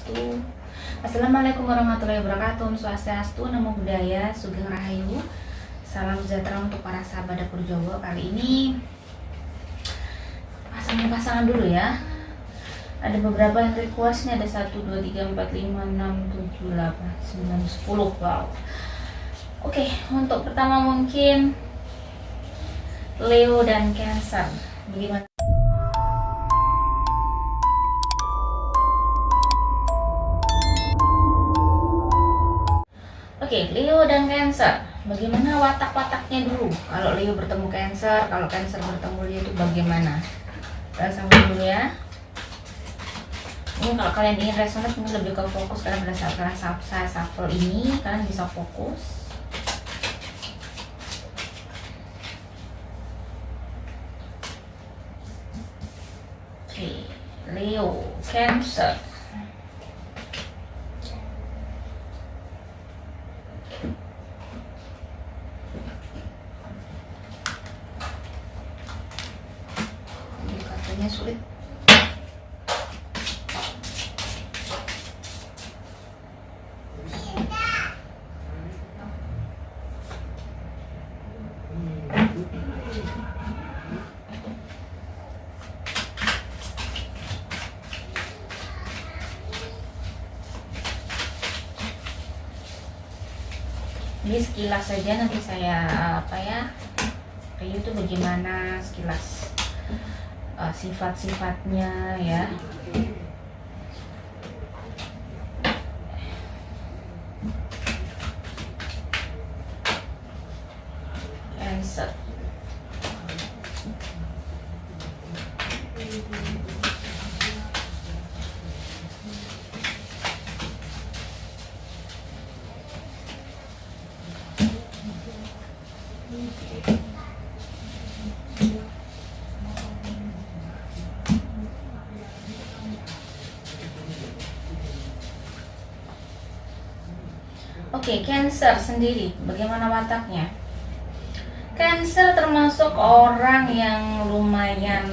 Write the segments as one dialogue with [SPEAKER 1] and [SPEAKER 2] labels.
[SPEAKER 1] Swastiastu. Assalamualaikum warahmatullahi wabarakatuh. Om Swastiastu, Namo Buddhaya, Sugeng Rahayu. Salam sejahtera untuk para sahabat dapur Jawa. Kali ini pasangan dulu ya. Ada beberapa yang requestnya, ada 1, 2, 3, 4, 5, 6, 7, 8, 9, 10. Wow. Oke, untuk pertama mungkin Leo dan Cancer. Bagaimana? Oke, Leo dan Cancer. Bagaimana watak-wataknya dulu? Kalau Leo bertemu Cancer, kalau Cancer bertemu Leo itu bagaimana? Kita sambung dulu ya. Ini kalau kalian ingin resonate, ini lebih ke fokus karena pada saat saya shuffle ini kalian bisa fokus. Oke, Leo, Cancer. Ini kartunya sulit. Ini sekilas saja, nanti saya review itu bagaimana sekilas sifat-sifatnya ya. Cancer. Oke, Cancer sendiri bagaimana wataknya? Cancer termasuk orang yang lumayan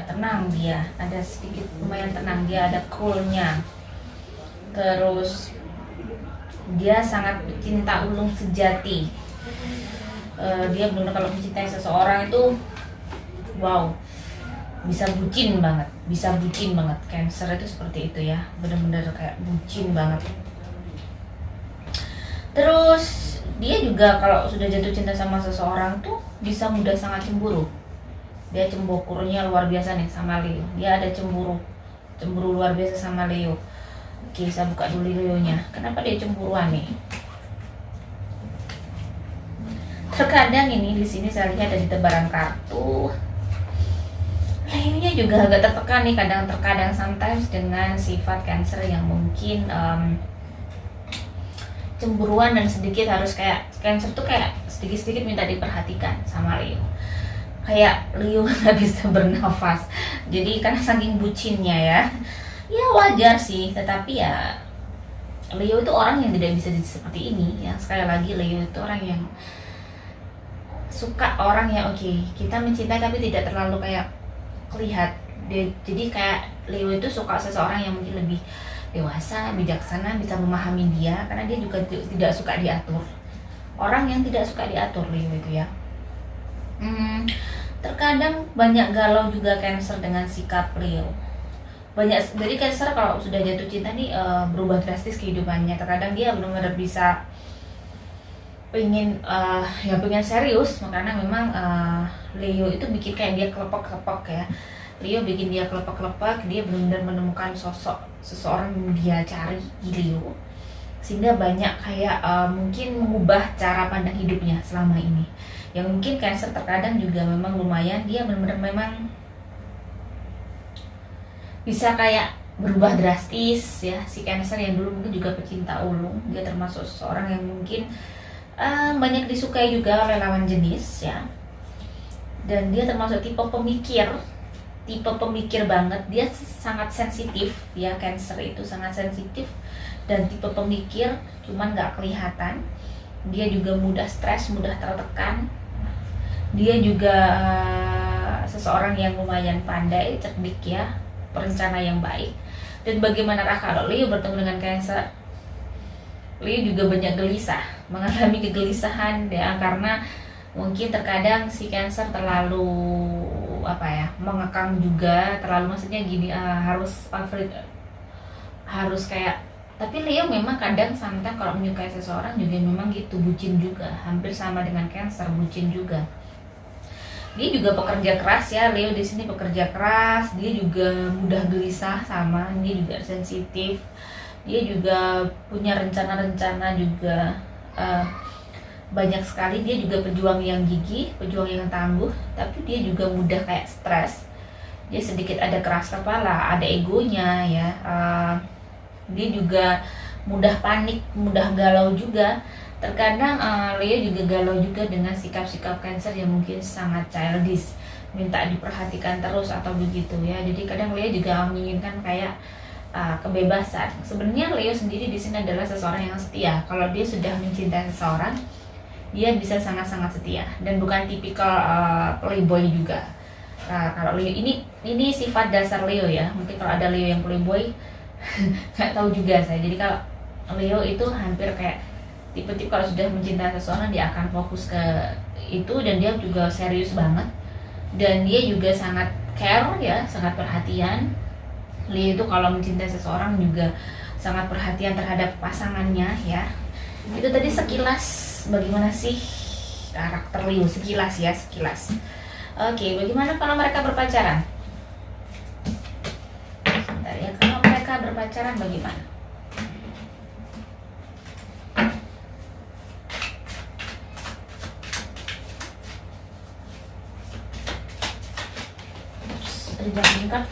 [SPEAKER 1] tenang, dia ada sedikit lumayan tenang, dia ada coolnya. Terus dia sangat pecinta ulung sejati. Dia benar kalau mencintai seseorang itu wow, bisa bucin banget. Cancer itu seperti itu ya, benar-benar kayak bucin banget. Terus dia juga kalau sudah jatuh cinta sama seseorang tuh bisa mudah sangat cemburu. Dia cembokurnya luar biasa nih sama Leo. Dia ada cemburu luar biasa sama Leo. Oke, saya buka dulu Leo-nya. Kenapa dia cemburuan nih? Terkadang ini di sini saya lihat ada di tebaran kartu. Leo-nya juga agak tertekan nih, terkadang sometimes dengan sifat Cancer yang mungkin cemburuan dan sedikit harus kayak Cancer tuh kayak sedikit minta diperhatikan sama Leo. Kayak Leo nggak bisa bernafas. Jadi karena saking bucinnya ya. Ya wajar sih, tetapi ya Leo itu orang yang tidak bisa jadi seperti ini ya. Sekali lagi Leo itu orang yang suka orang yang oke, kita mencintai tapi tidak terlalu kayak kelihat. Jadi kayak Leo itu suka seseorang yang mungkin lebih dewasa, bijaksana, bisa memahami dia, karena dia juga tidak suka diatur. Orang yang tidak suka diatur Leo itu ya. Terkadang banyak galau juga Cancer dengan sikap Leo. Jadi Cancer kalau sudah jatuh cinta nih berubah drastis kehidupannya. Terkadang dia benar-benar bisa pengen serius, makanya memang Leo itu bikin kayak dia kelepek-kelepek ya. Leo bikin dia kelepek-kelepek, dia benar-benar menemukan sosok seseorang yang dia cari di Leo, sehingga banyak kayak mungkin mengubah cara pandang hidupnya selama ini. Yang mungkin Cancer terkadang juga memang lumayan, dia benar-benar memang bisa kayak berubah drastis ya. Si Cancer yang dulu mungkin juga pecinta ulung, dia termasuk seseorang yang mungkin banyak disukai juga oleh lawan jenis ya. Dan dia termasuk tipe pemikir banget. Dia sangat sensitif ya, Cancer itu sangat sensitif dan tipe pemikir, cuman nggak kelihatan. Dia juga mudah stres, mudah tertekan. Dia juga seseorang yang lumayan pandai, cerdik ya, perencana yang baik. Dan bagaimanakah kalau Leo bertemu dengan Cancer? Leo juga banyak gelisah, mengalami kegelisahan ya, karena mungkin terkadang si Cancer terlalu mengekang juga, terlalu maksudnya gini, harus kayak, tapi Leo memang kadang sometimes kalau menyukai seseorang juga memang gitu, bucin juga, hampir sama dengan Cancer, bucin juga. Dia juga pekerja keras ya, Leo di sini pekerja keras, dia juga mudah gelisah, sama dia juga sensitif, dia juga punya rencana-rencana juga, banyak sekali. Dia juga pejuang yang gigih, pejuang yang tangguh, tapi dia juga mudah kayak stres, dia sedikit ada keras kepala, ada egonya ya, dia juga mudah panik, mudah galau juga. Terkadang Leo juga galau juga dengan sikap-sikap Cancer yang mungkin sangat childish, minta diperhatikan terus atau begitu ya. Jadi kadang Leo juga menginginkan kayak kebebasan. Sebenarnya Leo sendiri di sini adalah seseorang yang setia. Kalau dia sudah mencintai seseorang, dia bisa sangat-sangat setia dan bukan tipikal playboy juga. Kalau Leo ini sifat dasar Leo ya. Mungkin kalau ada Leo yang playboy nggak tahu juga saya. Jadi kalau Leo itu hampir kayak tipe-tipe kalau sudah mencintai seseorang dia akan fokus ke itu, dan dia juga serius banget, dan dia juga sangat care ya, sangat perhatian. Leo itu kalau mencintai seseorang juga sangat perhatian terhadap pasangannya ya. Itu tadi sekilas bagaimana sih karakter Leo, sekilas ya, sekilas. Oke, bagaimana kalau mereka berpacaran? Sebentar ya, kalau mereka berpacaran bagaimana? Dijadikan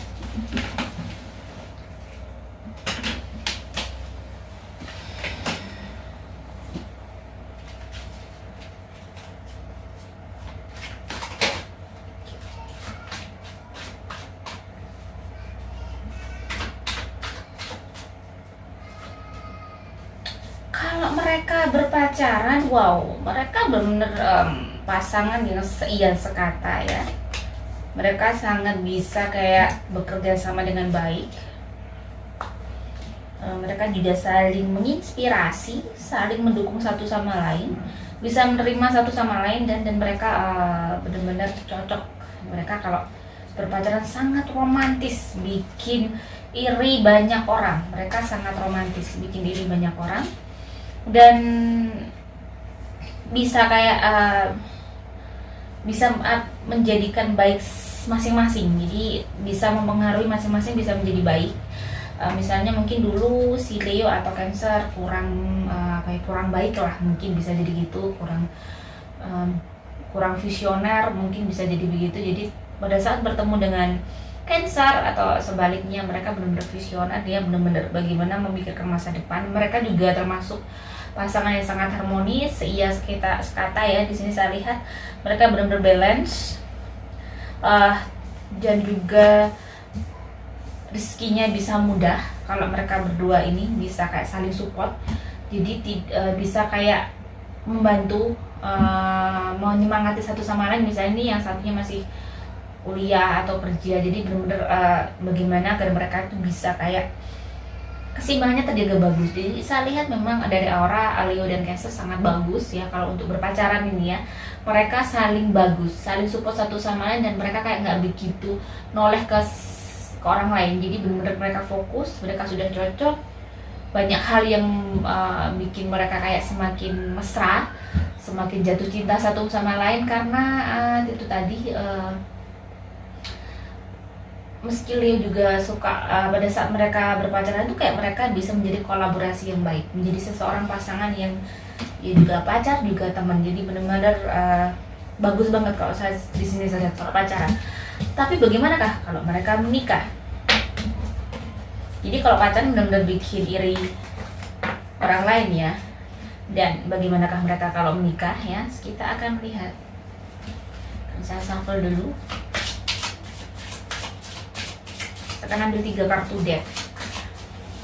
[SPEAKER 1] kalau mereka berpacaran, wow, mereka benar-benar pasangan yang seiya sekata ya. Mereka sangat bisa kayak bekerja sama dengan baik. Mereka juga saling menginspirasi, saling mendukung satu sama lain, bisa menerima satu sama lain, dan mereka benar-benar cocok. Mereka kalau berpacaran sangat romantis, bikin iri banyak orang. Mereka sangat romantis, bikin iri banyak orang, dan bisa kayak bisa menjadikan baik masing-masing. Jadi bisa mempengaruhi masing-masing, bisa menjadi baik. Misalnya mungkin dulu si Leo atau Cancer kurang baik lah, mungkin bisa jadi gitu, kurang visioner, mungkin bisa jadi begitu. Jadi pada saat bertemu dengan Cancer atau sebaliknya, mereka benar-benar visioner, dia benar-benar bagaimana memikirkan masa depan. Mereka juga termasuk pasangan yang sangat harmonis, seiya sekata ya. Di sini saya lihat mereka benar-benar balance, dan juga rezekinya bisa mudah. Kalau mereka berdua ini bisa kayak saling support, jadi bisa kayak membantu, menyemangati satu sama lain. Misalnya ini yang satunya masih kuliah atau kerja, jadi benar-benar bagaimana agar mereka itu bisa kayak keseimbangannya terjaga bagus. Jadi saya lihat memang dari aura Leo dan Cancer sangat bagus ya kalau untuk berpacaran ini ya. Mereka saling bagus, saling support satu sama lain, dan mereka kayak nggak begitu noleh ke orang lain. Jadi benar-benar mereka fokus, mereka sudah cocok. Banyak hal yang bikin mereka kayak semakin mesra, semakin jatuh cinta satu sama lain, karena itu tadi meski Leo juga suka pada saat mereka berpacaran itu kayak mereka bisa menjadi kolaborasi yang baik, menjadi seseorang pasangan yang ya juga pacar juga teman. Jadi benar-benar bagus banget kalau saya di sini saya lihat kalau pacaran. Tapi bagaimanakah kalau mereka menikah? Jadi kalau pacaran benar-benar bikin iri orang lain ya. Dan bagaimanakah mereka kalau menikah ya? Kita akan lihat. Saya shuffle dulu. Akan ambil 3 kartu deck.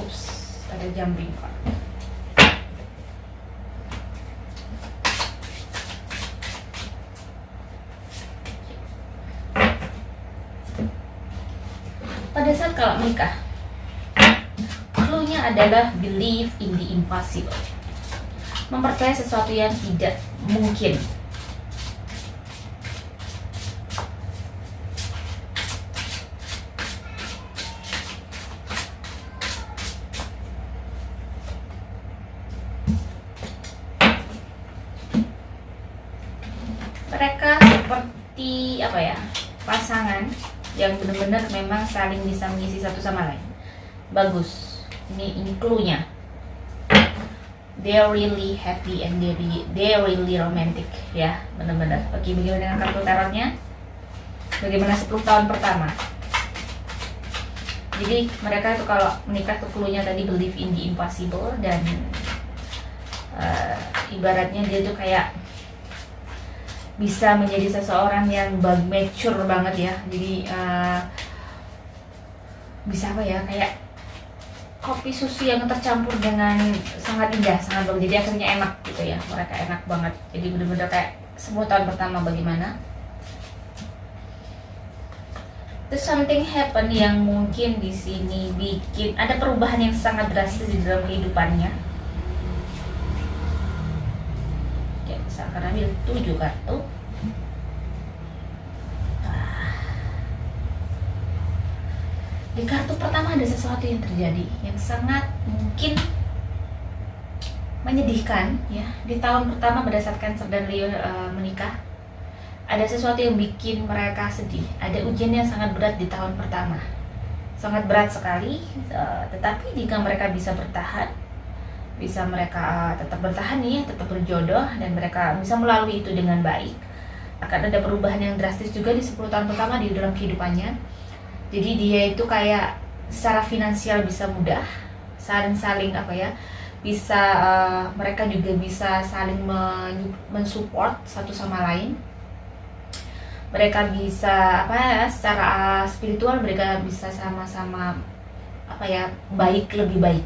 [SPEAKER 1] Ups, ada jumping card. Pada saat kalau menikah, adalah believe in the impossible. Mempercayai sesuatu yang tidak mungkin. Mereka seperti apa ya, pasangan yang benar-benar memang saling bisa mengisi satu sama lain. Bagus, ini clue-nya. They're really happy and they're really romantic, ya, benar-benar. Bagaimana dengan kartu tarotnya? Bagaimana 10 tahun pertama? Jadi mereka itu kalau menikah tuh clue-nya tadi believe in the impossible, dan ibaratnya dia tuh kayak bisa menjadi seseorang yang mature banget ya. Jadi bisa apa ya, kayak kopi susu yang tercampur dengan sangat indah, sangat bagus. Jadi akhirnya enak gitu ya, mereka enak banget. Jadi benar-benar kayak 10 tahun pertama bagaimana. Terus something happen yang mungkin di sini bikin ada perubahan yang sangat drastis di dalam kehidupannya. Ya, bisa akan ambil 7 kartu. Di kartu pertama ada sesuatu yang terjadi yang sangat mungkin menyedihkan ya. Di tahun pertama berdasarkan Cancer dan Leo menikah, ada sesuatu yang bikin mereka sedih. Ada ujian yang sangat berat di tahun pertama, sangat berat sekali. Tetapi jika mereka bisa bertahan, bisa mereka tetap bertahan nih, tetap berjodoh, dan mereka bisa melalui itu dengan baik, akan ada perubahan yang drastis juga di 10 tahun pertama di dalam kehidupannya. Jadi dia itu kayak secara finansial bisa mudah, saling apa ya, bisa mereka juga bisa saling mensupport satu sama lain. Mereka bisa apa ya, secara spiritual mereka bisa sama-sama apa ya, baik, lebih baik.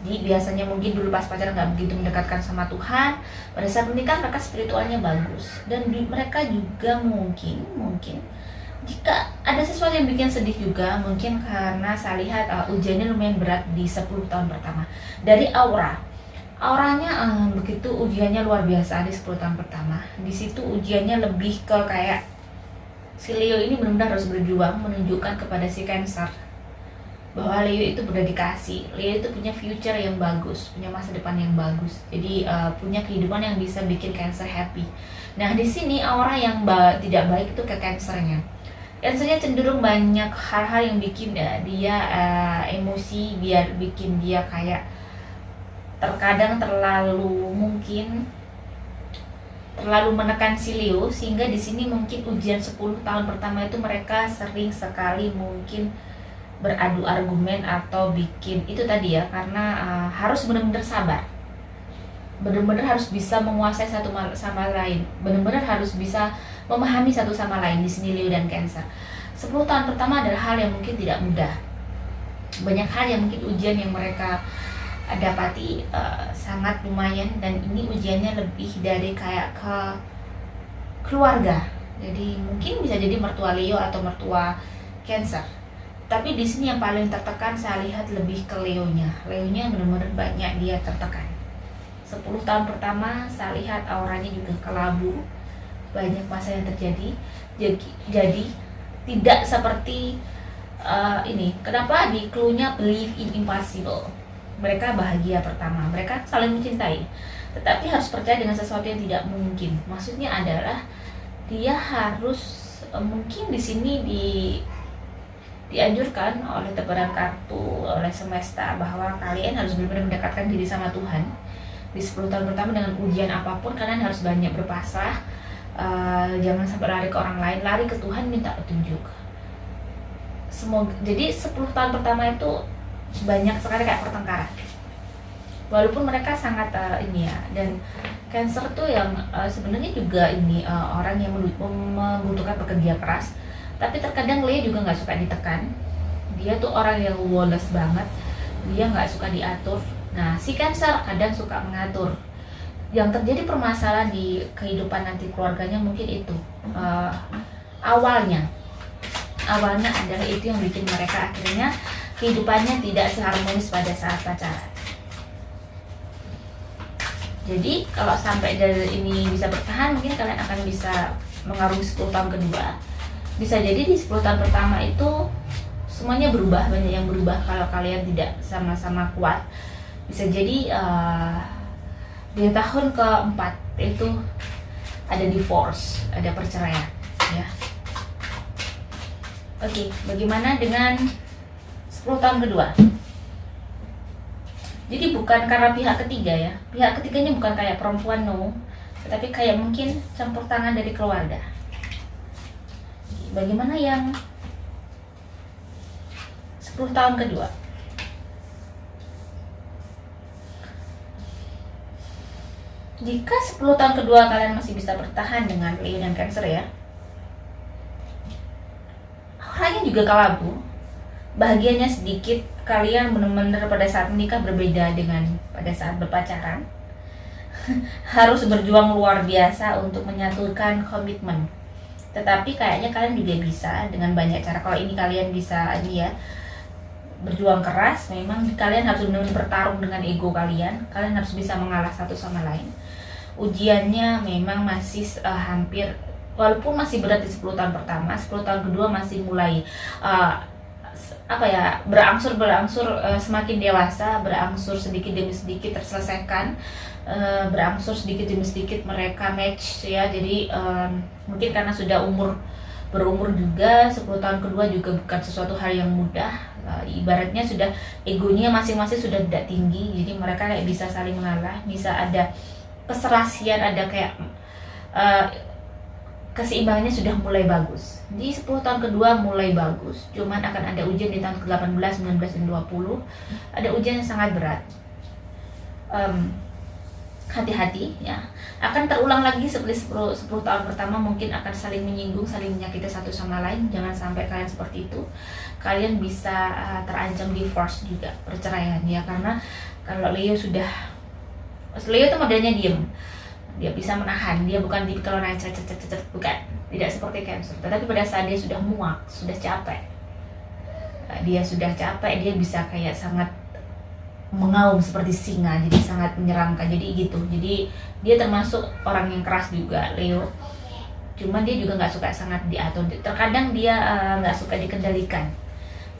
[SPEAKER 1] Jadi biasanya mungkin dulu pas pacaran nggak begitu mendekatkan sama Tuhan, pada saat menikah mereka spiritualnya bagus, dan mereka juga mungkin jika ada sesuatu yang bikin sedih juga, mungkin karena saya lihat ujiannya lumayan berat di 10 tahun pertama. Dari auranya begitu ujiannya luar biasa di 10 tahun pertama. Di situ ujiannya lebih ke kayak si Leo ini benar-benar harus berjuang menunjukkan kepada si Cancer bahwa Leo itu berdedikasi, Leo itu punya future yang bagus, punya masa depan yang bagus. Jadi punya kehidupan yang bisa bikin Cancer happy. Nah di sini aura yang tidak baik itu ke Cancernya. Cancernya cenderung banyak hal-hal yang bikin dia emosi, biar bikin dia kayak terkadang terlalu menekan si Leo, sehingga di sini mungkin ujian 10 tahun pertama itu mereka sering sekali mungkin beradu argumen atau bikin itu tadi ya, karena harus benar-benar sabar, benar-benar harus bisa menguasai satu sama lain, benar-benar harus bisa memahami satu sama lain. Di sini Leo dan Cancer 10 tahun pertama adalah hal yang mungkin tidak mudah. Banyak hal yang mungkin ujian yang mereka dapati sangat lumayan, dan ini ujiannya lebih dari kayak ke keluarga. Jadi mungkin bisa jadi mertua Leo atau mertua Cancer. Tapi di sini yang paling tertekan saya lihat lebih ke Leonya. Leonya benar-benar banyak dia tertekan. 10 tahun pertama saya lihat auranya juga kelabu, banyak masa yang terjadi. Jadi tidak seperti ini. Kenapa di clue-nya believe in impossible? Mereka bahagia pertama, mereka saling mencintai, tetapi harus percaya dengan sesuatu yang tidak mungkin. Maksudnya adalah dia harus mungkin di sini dianjurkan oleh tebaran kartu, oleh semesta, bahwa kalian harus benar-benar mendekatkan diri sama Tuhan. Di 10 tahun pertama dengan ujian apapun, kalian harus banyak berpasrah. Jangan sampai lari ke orang lain, lari ke Tuhan, minta petunjuk. Semoga jadi 10 tahun pertama itu banyak sekali kayak pertengkaran, walaupun mereka sangat ini ya. Dan Cancer tuh yang sebenarnya juga ini orang yang membutuhkan bekerja keras, tapi terkadang Leo juga nggak suka ditekan. Dia tuh orang yang woles banget, dia nggak suka diatur. Nah si Cancer kadang suka mengatur. Yang terjadi permasalahan di kehidupan nanti keluarganya mungkin itu awalnya adalah itu yang bikin mereka akhirnya kehidupannya tidak seharmonis pada saat pacaran. Jadi kalau sampai dari ini bisa bertahan, mungkin kalian akan bisa mengarungi 10 tahun kedua. Bisa jadi di 10 tahun pertama itu semuanya berubah, banyak yang berubah kalau kalian tidak sama-sama kuat. Bisa jadi di tahun keempat itu ada divorce, ada perceraian, ya. Oke, bagaimana dengan 10 tahun kedua? Jadi bukan karena pihak ketiga ya, pihak ketiganya bukan kayak perempuan, no, tetapi kayak mungkin campur tangan dari keluarga. Bagaimana yang 10 tahun kedua? Jika 10 tahun kedua kalian masih bisa bertahan dengan Leo dan Cancer ya, orangnya juga kalabu, bahagianya sedikit, kalian benar-benar pada saat menikah berbeda dengan pada saat berpacaran. Harus berjuang luar biasa untuk menyatukan komitmen. Tetapi kayaknya kalian juga bisa dengan banyak cara. Kalau ini kalian bisa ini ya, berjuang keras, memang kalian harus benar-benar bertarung dengan ego kalian. Kalian harus bisa mengalah satu sama lain. Ujiannya memang masih hampir, walaupun masih berat di 10 tahun pertama, 10 tahun kedua masih mulai berangsur semakin dewasa, berangsur sedikit demi sedikit terselesaikan, berangsur sedikit demi sedikit mereka match ya. Jadi mungkin karena sudah berumur juga, 10 tahun kedua juga bukan sesuatu hal yang mudah. Ibaratnya sudah egonya masing-masing sudah tidak tinggi, jadi mereka kayak bisa saling mengalah, bisa ada keserasian, ada kayak keseimbangannya sudah mulai bagus. Di 10 tahun kedua mulai bagus, cuman akan ada ujian di tahun ke-18, 19, dan 20. Ada ujian yang sangat berat. Hati-hati ya, akan terulang lagi seperti 10 tahun pertama, mungkin akan saling menyinggung, saling menyakiti satu sama lain. Jangan sampai kalian seperti itu. Kalian bisa terancam divorce juga, perceraian ya, karena kalau Leo itu modelnya diem, dia bisa menahan, dia bukan tipikal naik cet, bukan, tidak seperti Cancer. Tetapi pada saat dia sudah muak, sudah capek, dia bisa kayak sangat mengaum seperti singa, jadi sangat menyeramkan, jadi gitu. Jadi dia termasuk orang yang keras juga, Leo. Cuman dia juga nggak suka sangat diatur, terkadang dia nggak suka dikendalikan,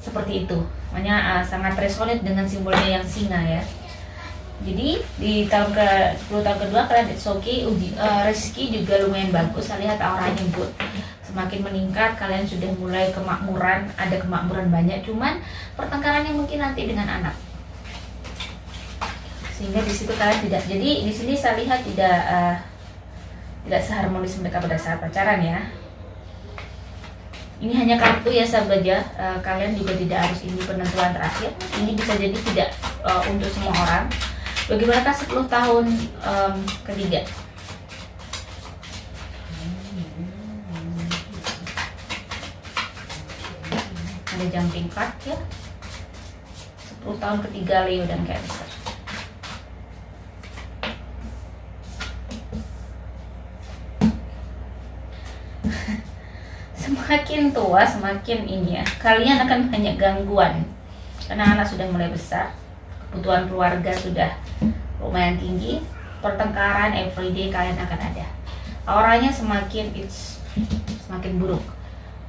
[SPEAKER 1] seperti itu. Makanya sangat resonate dengan simbolnya yang singa ya. Jadi di 10 tahun kedua kalian it's okay, rezeki juga lumayan bagus. Saya lihat auranya good, semakin meningkat, kalian sudah mulai kemakmuran, ada kemakmuran banyak. Cuman pertengkarannya mungkin nanti dengan anak, sehingga di situ kalian tidak. Jadi di sini saya lihat tidak seharmonis mereka pada saat pacaran ya. Ini hanya kartu ya sahabat ya, kalian juga tidak harus ini penentuan terakhir. Ini bisa jadi tidak untuk semua orang. Bagaimanakah 10 tahun ketiga? Ada jumping card ya, 10 tahun ketiga Leo dan Cancer. Semakin tua semakin ini ya, kalian akan banyak gangguan karena anak sudah mulai besar, kebutuhan keluarga sudah lumayan tinggi, pertengkaran everyday kalian akan ada. Auranya semakin buruk.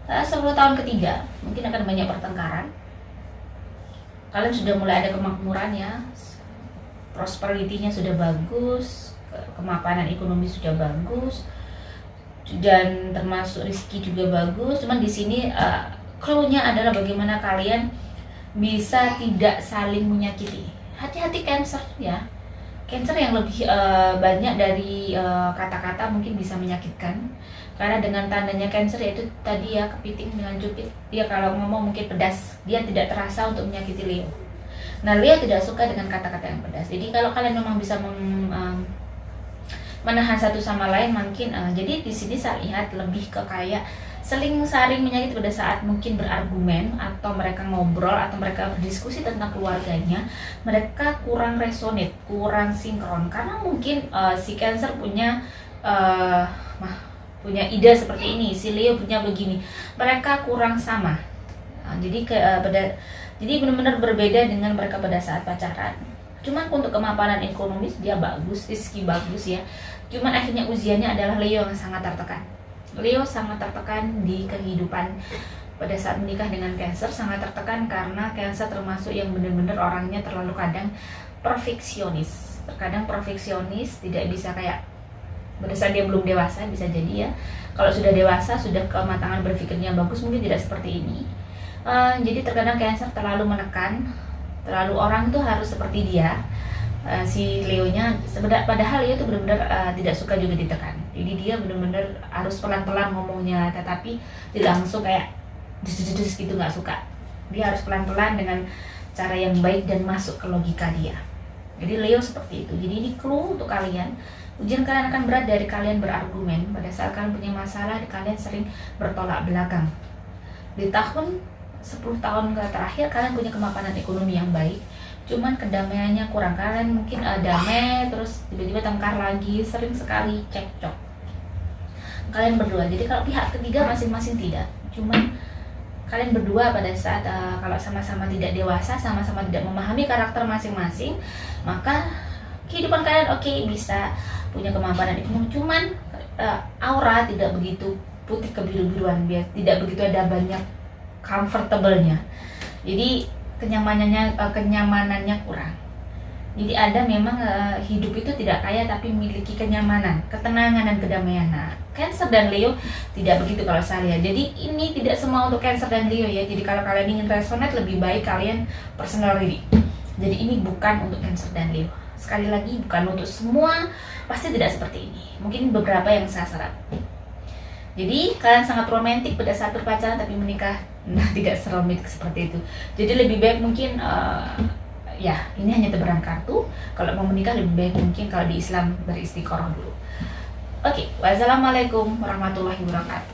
[SPEAKER 1] 10 tahun ketiga mungkin akan banyak pertengkaran. Kalian sudah mulai ada kemakmuran ya, prosperity-nya sudah bagus, kemapanan ekonomi sudah bagus, dan termasuk rezeki juga bagus. Cuman di sini clue-nya adalah bagaimana kalian bisa tidak saling menyakiti. Hati-hati Cancer ya, Cancer yang lebih banyak dari kata-kata mungkin bisa menyakitkan, karena dengan tandanya Cancer yaitu tadi ya, kepiting dengan cupit. Dia kalau ngomong mungkin pedas, dia tidak terasa untuk menyakiti Leo. Nah Leo tidak suka dengan kata-kata yang pedas. Jadi kalau kalian memang bisa menahan satu sama lain, mungkin jadi di sini saya lihat lebih ke kayak saling menyakiti pada saat mungkin berargumen, atau mereka ngobrol, atau mereka berdiskusi tentang keluarganya. Mereka kurang resonate, kurang sinkron, karena mungkin si Cancer punya ide seperti ini, si Leo punya begini, mereka kurang sama. Jadi Jadi benar-benar berbeda dengan mereka pada saat pacaran. Cuman untuk kemapanan ekonomis dia bagus, Rizky bagus ya. Cuman akhirnya ujiannya adalah Leo yang sangat tertekan. Leo sangat tertekan di kehidupan pada saat menikah dengan Cancer, sangat tertekan karena Cancer termasuk yang benar-benar orangnya terlalu kadang perfeksionis. Terkadang perfeksionis, tidak bisa kayak pada saat dia belum dewasa, bisa jadi ya. Kalau sudah dewasa, sudah kematangan berpikirnya bagus, mungkin tidak seperti ini. Jadi terkadang Cancer terlalu menekan, terlalu orang itu harus seperti dia. Si Leonya padahal Leo itu benar-benar tidak suka juga ditekan. Jadi dia benar-benar harus pelan-pelan ngomongnya, tetapi tidak langsung kayak dus gitu, nggak suka. Dia harus pelan-pelan dengan cara yang baik dan masuk ke logika dia. Jadi Leo seperti itu. Jadi ini clue untuk kalian. Ujian kalian akan berat dari kalian berargumen. Pada saat kalian punya masalah, kalian sering bertolak belakang. Di tahun 10 tahun terakhir kalian punya kemapanan ekonomi yang baik, cuman kedamaiannya kurang. Kalian mungkin damai terus tiba-tiba tengkar lagi, sering sekali cekcok kalian berdua. Jadi kalau pihak ketiga masing-masing tidak, cuman kalian berdua pada saat kalau sama-sama tidak dewasa, sama-sama tidak memahami karakter masing-masing, maka kehidupan kalian bisa punya kemapanan ekonomi, cuman aura tidak begitu putih kebiru-biruan, tidak begitu ada banyak comfortable-nya. Jadi kenyamanannya kurang. Jadi ada memang hidup itu tidak kaya tapi memiliki kenyamanan, ketenangan dan kedamaian. Nah, Cancer dan Leo tidak begitu kalau saya lihat. Jadi ini tidak semua untuk Cancer dan Leo ya. Jadi kalau kalian ingin resonate, lebih baik kalian personal reading. Jadi ini bukan untuk Cancer dan Leo. Sekali lagi bukan untuk semua, pasti tidak seperti ini. Mungkin beberapa yang sasaran. Jadi kalian sangat romantis pada saat berpacaran, tapi menikah tidak seromantis seperti itu. Jadi lebih baik mungkin ya ini hanya tebaran kartu. Kalau mau menikah lebih baik mungkin kalau di Islam beristiqoroh dulu. Oke, wassalamualaikum warahmatullahi wabarakatuh.